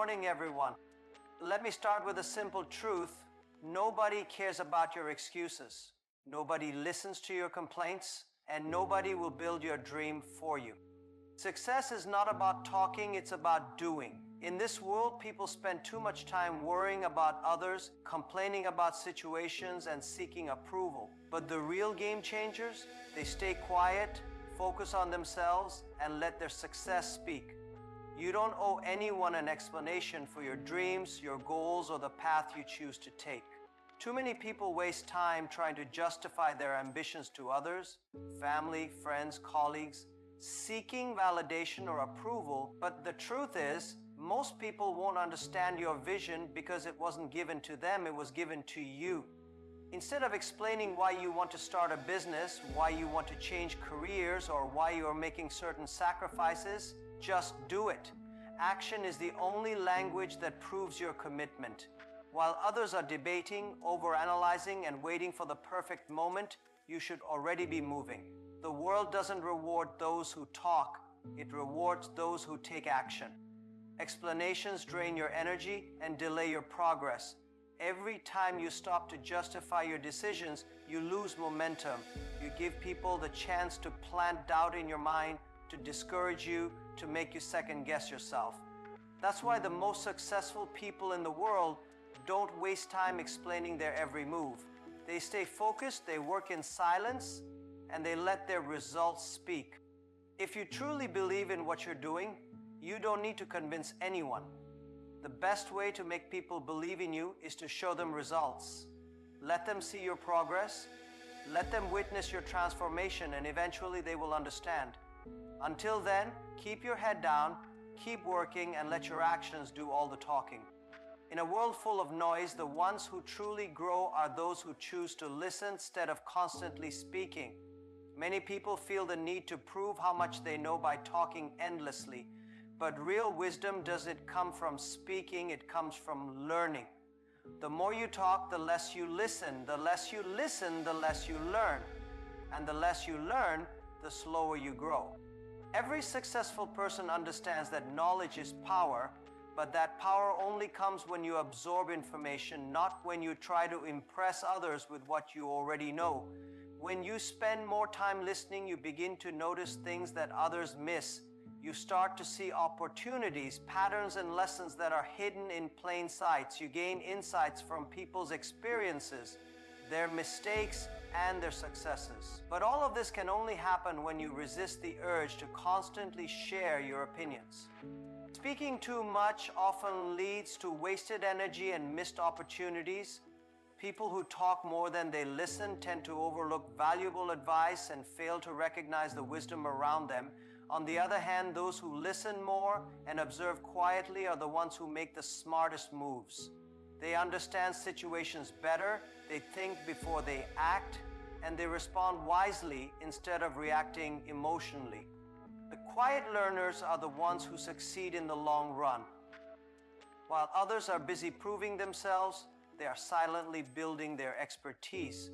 morning, everyone. Let me start with a simple truth. Nobody cares about your excuses. Nobody listens to your complaints, and nobody will build your dream for you. Success is not about talking, it's about doing. In this world, people spend too much time worrying about others, complaining about situations, and seeking approval. But the real game changers, they stay quiet, focus on themselves, and let their success speak. You don't owe anyone an explanation for your dreams, your goals, or the path you choose to take. Too many people waste time trying to justify their ambitions to others, family, friends, colleagues, seeking validation or approval. But the truth is, most people won't understand your vision because it wasn't given to them, it was given to you. Instead of explaining why you want to start a business, why you want to change careers, or why you are making certain sacrifices, just do it. Action is the only language that proves your commitment. While others are debating, overanalyzing, and waiting for the perfect moment, you should already be moving. The world doesn't reward those who talk, it rewards those who take action. Explanations drain your energy and delay your progress. Every time you stop to justify your decisions, you lose momentum. You give people the chance to plant doubt in your mind, to discourage you, to make you second guess yourself. That's why the most successful people in the world don't waste time explaining their every move. They stay focused, they work in silence, and they let their results speak. If you truly believe in what you're doing, you don't need to convince anyone. The best way to make people believe in you is to show them results. Let them see your progress, let them witness your transformation, and eventually they will understand. Until then, keep your head down, keep working, and let your actions do all the talking. In a world full of noise, the ones who truly grow are those who choose to listen instead of constantly speaking. Many people feel the need to prove how much they know by talking endlessly, but real wisdom doesn't come from speaking, it comes from learning. The more you talk, the less you listen. The less you listen, the less you learn. And the less you learn, the slower you grow. Every successful person understands that knowledge is power, but that power only comes when you absorb information, not when you try to impress others with what you already know. When you spend more time listening, you begin to notice things that others miss. You start to see opportunities, patterns, and lessons that are hidden in plain sight. You gain insights from people's experiences, their mistakes, and their successes. But all of this can only happen when you resist the urge to constantly share your opinions. Speaking too much often leads to wasted energy and missed opportunities. People who talk more than they listen tend to overlook valuable advice and fail to recognize the wisdom around them. On the other hand, those who listen more and observe quietly are the ones who make the smartest moves. They understand situations better, they think before they act, and they respond wisely instead of reacting emotionally. The quiet learners are the ones who succeed in the long run. While others are busy proving themselves, they are silently building their expertise.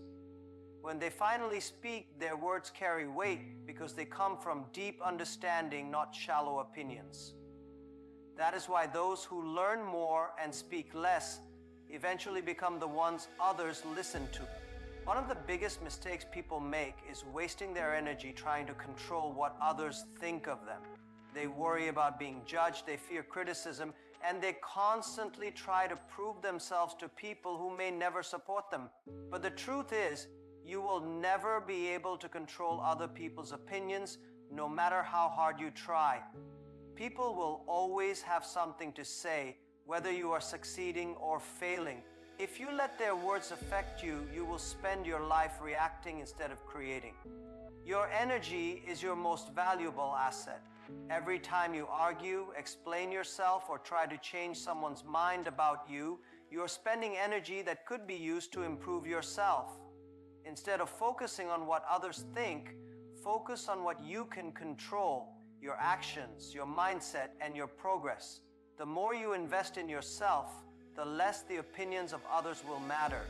When they finally speak, their words carry weight because they come from deep understanding, not shallow opinions. That is why those who learn more and speak less eventually become the ones others listen to. One of the biggest mistakes people make is wasting their energy trying to control what others think of them. They worry about being judged, they fear criticism, and they constantly try to prove themselves to people who may never support them. But the truth is, you will never be able to control other people's opinions, no matter how hard you try. People will always have something to say, whether you are succeeding or failing. If you let their words affect you, you will spend your life reacting instead of creating. Your energy is your most valuable asset. Every time you argue, explain yourself, or try to change someone's mind about you, you are spending energy that could be used to improve yourself. Instead of focusing on what others think, focus on what you can control, your actions, your mindset, and your progress. The more you invest in yourself, the less the opinions of others will matter.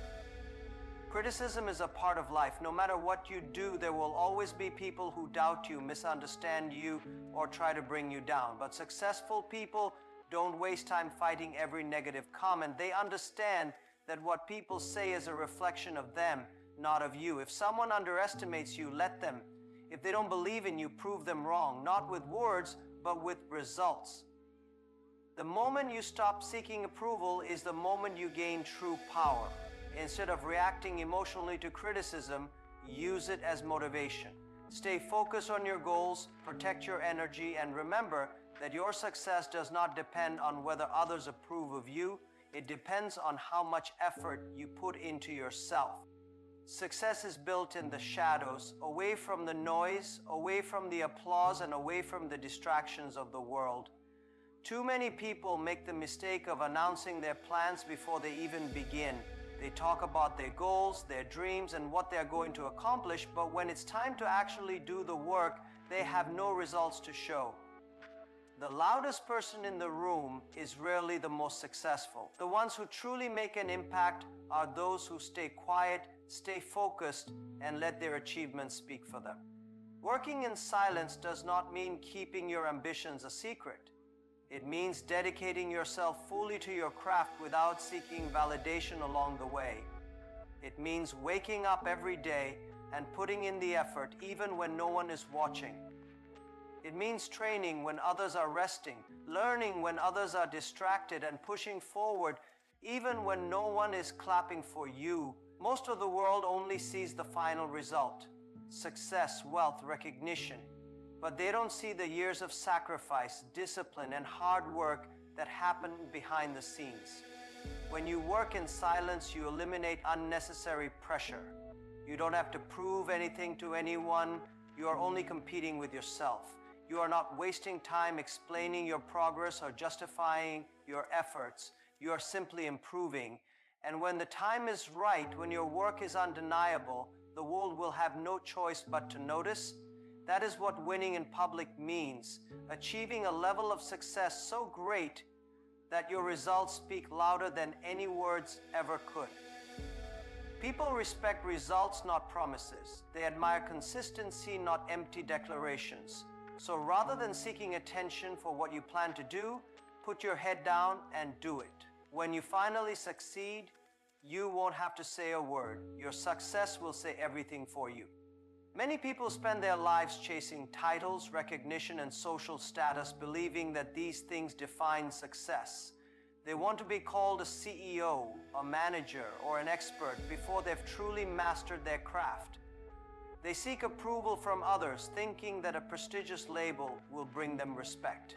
Criticism is a part of life. No matter what you do, there will always be people who doubt you, misunderstand you, or try to bring you down. But successful people don't waste time fighting every negative comment. They understand that what people say is a reflection of them, not of you. If someone underestimates you, let them. If they don't believe in you, prove them wrong, not with words, but with results. The moment you stop seeking approval is the moment you gain true power. Instead of reacting emotionally to criticism, use it as motivation. Stay focused on your goals, protect your energy, and remember that your success does not depend on whether others approve of you. It depends on how much effort you put into yourself. Success is built in the shadows, away from the noise, away from the applause, and away from the distractions of the world. Too many people make the mistake of announcing their plans before they even begin. They talk about their goals, their dreams, and what they are going to accomplish, but when it's time to actually do the work, they have no results to show. The loudest person in the room is rarely the most successful. The ones who truly make an impact are those who stay quiet, stay focused, and let their achievements speak for them. Working in silence does not mean keeping your ambitions a secret. It means dedicating yourself fully to your craft without seeking validation along the way. It means waking up every day and putting in the effort even when no one is watching. It means training when others are resting, learning when others are distracted, and pushing forward even when no one is clapping for you. Most of the world only sees the final result: success, wealth, recognition. But they don't see the years of sacrifice, discipline, and hard work that happen behind the scenes. When you work in silence, you eliminate unnecessary pressure. You don't have to prove anything to anyone. You are only competing with yourself. You are not wasting time explaining your progress or justifying your efforts. You are simply improving. And when the time is right, when your work is undeniable, the world will have no choice but to notice. That is what winning in public means: achieving a level of success so great that your results speak louder than any words ever could. People respect results, not promises. They admire consistency, not empty declarations. So rather than seeking attention for what you plan to do, put your head down and do it. When you finally succeed, you won't have to say a word. Your success will say everything for you. Many people spend their lives chasing titles, recognition, and social status, believing that these things define success. They want to be called a CEO, a manager, or an expert before they've truly mastered their craft. They seek approval from others, thinking that a prestigious label will bring them respect.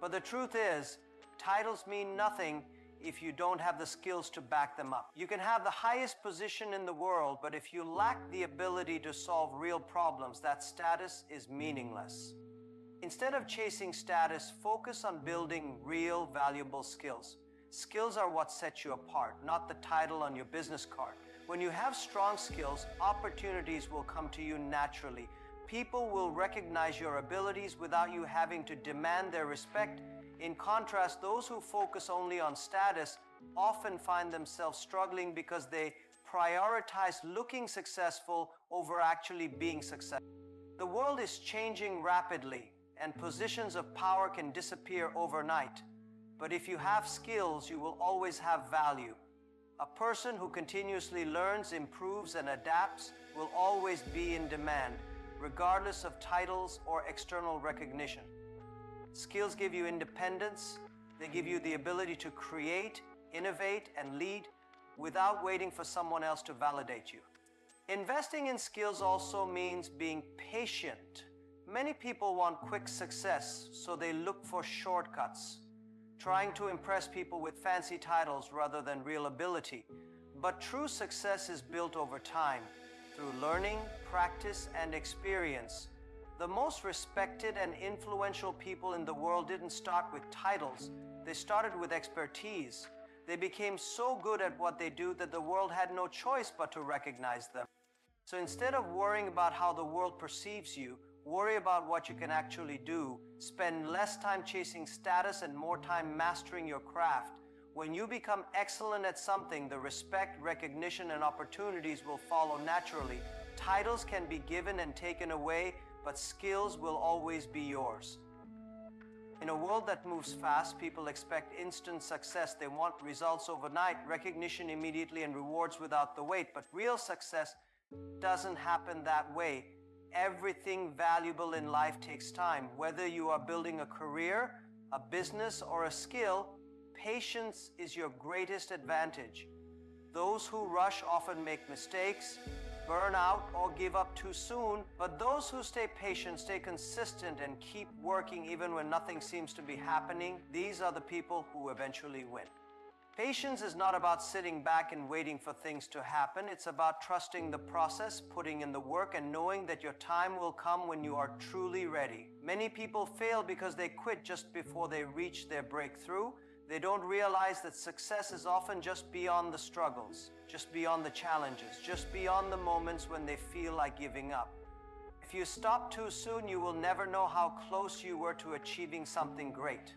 But the truth is, titles mean nothing if you don't have the skills to back them up. You can have the highest position in the world, but if you lack the ability to solve real problems, that status is meaningless. Instead of chasing status, focus on building real, valuable skills. Skills are what set you apart, not the title on your business card. When you have strong skills, opportunities will come to you naturally. People will recognize your abilities without you having to demand their respect. In contrast, those who focus only on status often find themselves struggling because they prioritize looking successful over actually being successful. The world is changing rapidly, and positions of power can disappear overnight. But if you have skills, you will always have value. A person who continuously learns, improves, and adapts will always be in demand, regardless of titles or external recognition. Skills give you independence. They give you the ability to create, innovate, and lead without waiting for someone else to validate you. Investing in skills also means being patient. Many people want quick success, so they look for shortcuts, trying to impress people with fancy titles rather than real ability. But true success is built over time, through learning, practice, and experience. The most respected and influential people in the world didn't start with titles. They started with expertise. They became so good at what they do that the world had no choice but to recognize them. So instead of worrying about how the world perceives you, worry about what you can actually do. Spend less time chasing status and more time mastering your craft. When you become excellent at something, the respect, recognition, and opportunities will follow naturally. Titles can be given and taken away, but skills will always be yours. In a world that moves fast, people expect instant success. They want results overnight, recognition immediately, and rewards without the wait. But real success doesn't happen that way. Everything valuable in life takes time. Whether you are building a career, a business, or a skill, patience is your greatest advantage. Those who rush often make mistakes, burn out, or give up too soon, but those who stay patient, stay consistent, and keep working even when nothing seems to be happening, these are the people who eventually win. Patience is not about sitting back and waiting for things to happen. It's about trusting the process, putting in the work, and knowing that your time will come when you are truly ready. Many people fail because they quit just before they reach their breakthrough. They don't realize that success is often just beyond the struggles, just beyond the challenges, just beyond the moments when they feel like giving up. If you stop too soon, you will never know how close you were to achieving something great.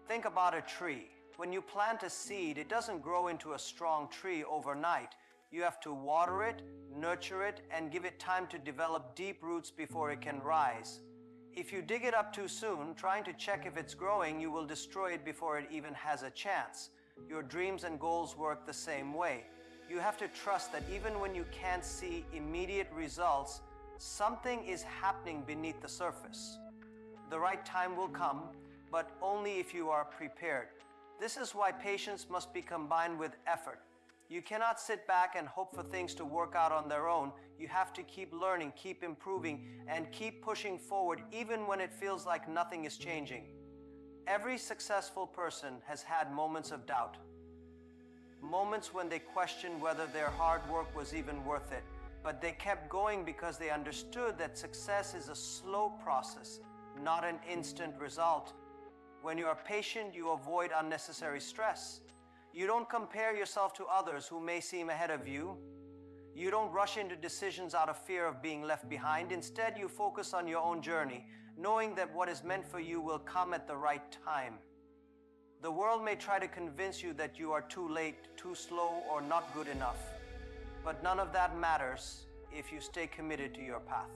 Think about a tree. When you plant a seed, it doesn't grow into a strong tree overnight. You have to water it, nurture it, and give it time to develop deep roots before it can rise. If you dig it up too soon, trying to check if it's growing, you will destroy it before it even has a chance. Your dreams and goals work the same way. You have to trust that even when you can't see immediate results, something is happening beneath the surface. The right time will come, but only if you are prepared. This is why patience must be combined with effort. You cannot sit back and hope for things to work out on their own. You have to keep learning, keep improving, and keep pushing forward even when it feels like nothing is changing. Every successful person has had moments of doubt. Moments when they questioned whether their hard work was even worth it. But they kept going because they understood that success is a slow process, not an instant result. When you are patient, you avoid unnecessary stress. You don't compare yourself to others who may seem ahead of you. You don't rush into decisions out of fear of being left behind. Instead, you focus on your own journey, knowing that what is meant for you will come at the right time. The world may try to convince you that you are too late, too slow, or not good enough. But none of that matters if you stay committed to your path.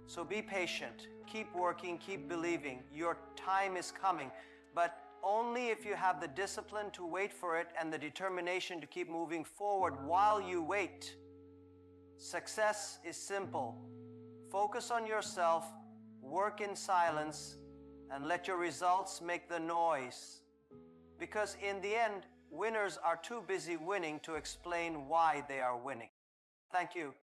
So be patient, keep working, keep believing. Your time is coming, but only if you have the discipline to wait for it and the determination to keep moving forward while you wait. Success is simple. Focus on yourself, work in silence, and let your results make the noise. Because in the end, winners are too busy winning to explain why they are winning. Thank you.